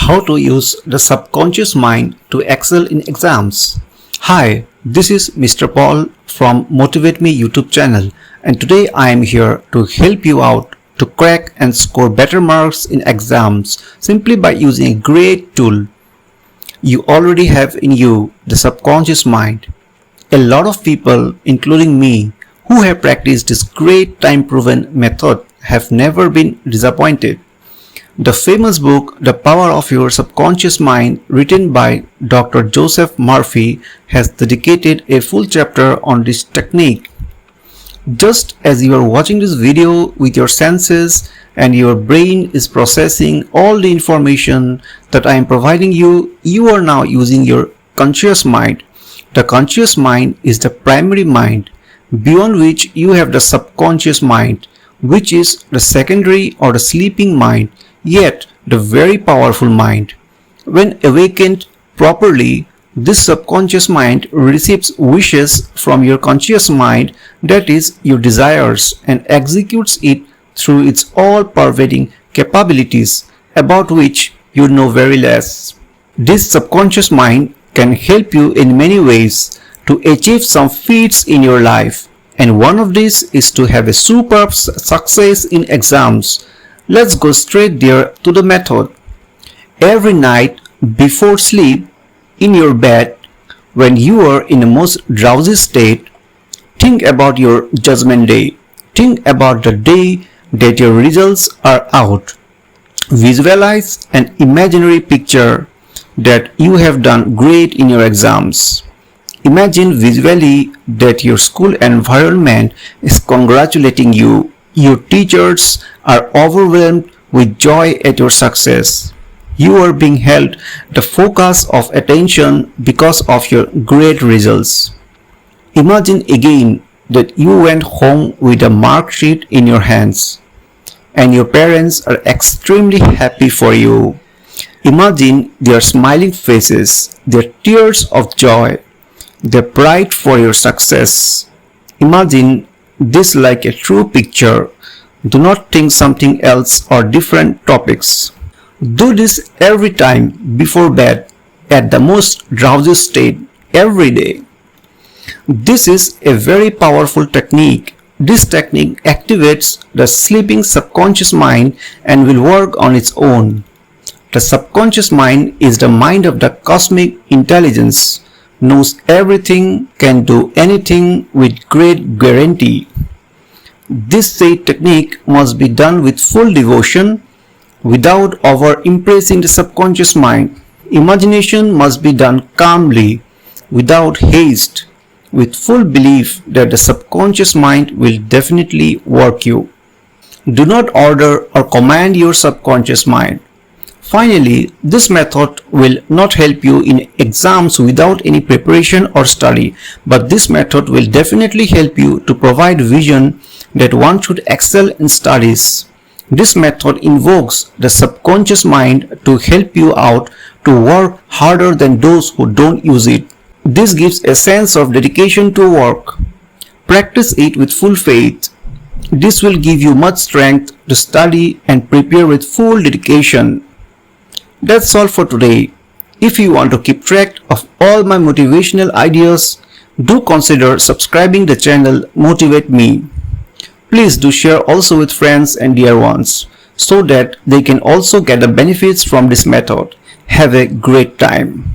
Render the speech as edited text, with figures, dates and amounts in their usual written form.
How to use the subconscious mind to excel in exams. Hi, this is Mr. Paul from Motivate Me YouTube channel, and today I am here to help you out to crack and score better marks in exams simply by using a great tool. You already have in you the subconscious mind. A lot of people, including me, who have practiced this great time-proven method have never been disappointed. The famous book, The Power of Your Subconscious Mind, written by Dr. Joseph Murphy, has dedicated a full chapter on this technique. Just as you are watching this video with your senses and your brain is processing all the information that I am providing you, you are now using your conscious mind. The conscious mind is the primary mind, beyond which you have the subconscious mind, which is the secondary or the sleeping mind, yet the very powerful mind. When awakened properly, this subconscious mind receives wishes from your conscious mind, that is, your desires, and executes it through its all-pervading capabilities, about which you know very less. This subconscious mind can help you in many ways to achieve some feats in your life, and one of these is to have a superb success in exams. Let's go straight there to the method. Every night before sleep, in your bed, when you are in a most drowsy state, think about your judgment day. Think about the day that your results are out. Visualize an imaginary picture that you have done great in your exams. Imagine visually that your school environment is congratulating you. Your teachers are overwhelmed with joy at your success. You are being held the focus of attention because of your great results. Imagine again that you went home with a mark sheet in your hands, and your parents are extremely happy for you. Imagine their smiling faces, their tears of joy, their pride for your success. Imagine this like a true picture. Do not think something else or different topics. Do this every time before bed at the most drowsy state every day. This is a very powerful technique. This technique activates the sleeping subconscious mind and will work on its own. The subconscious mind is the mind of the cosmic intelligence, knows everything, can do anything with great guarantee. This said technique must be done with full devotion, without over-impressing the subconscious mind. Imagination must be done calmly, without haste, with full belief that the subconscious mind will definitely work you. Do not order or command your subconscious mind. Finally, this method will not help you in exams without any preparation or study, but this method will definitely help you to provide vision that one should excel in studies. This method invokes the subconscious mind to help you out to work harder than those who don't use it. This gives a sense of dedication to work. Practice it with full faith. This will give you much strength to study and prepare with full dedication. That's all for today. If you want to keep track of all my motivational ideas, do consider subscribing the channel Motivate Me. Please do share also with friends and dear ones so that they can also get the benefits from this method. Have a great time.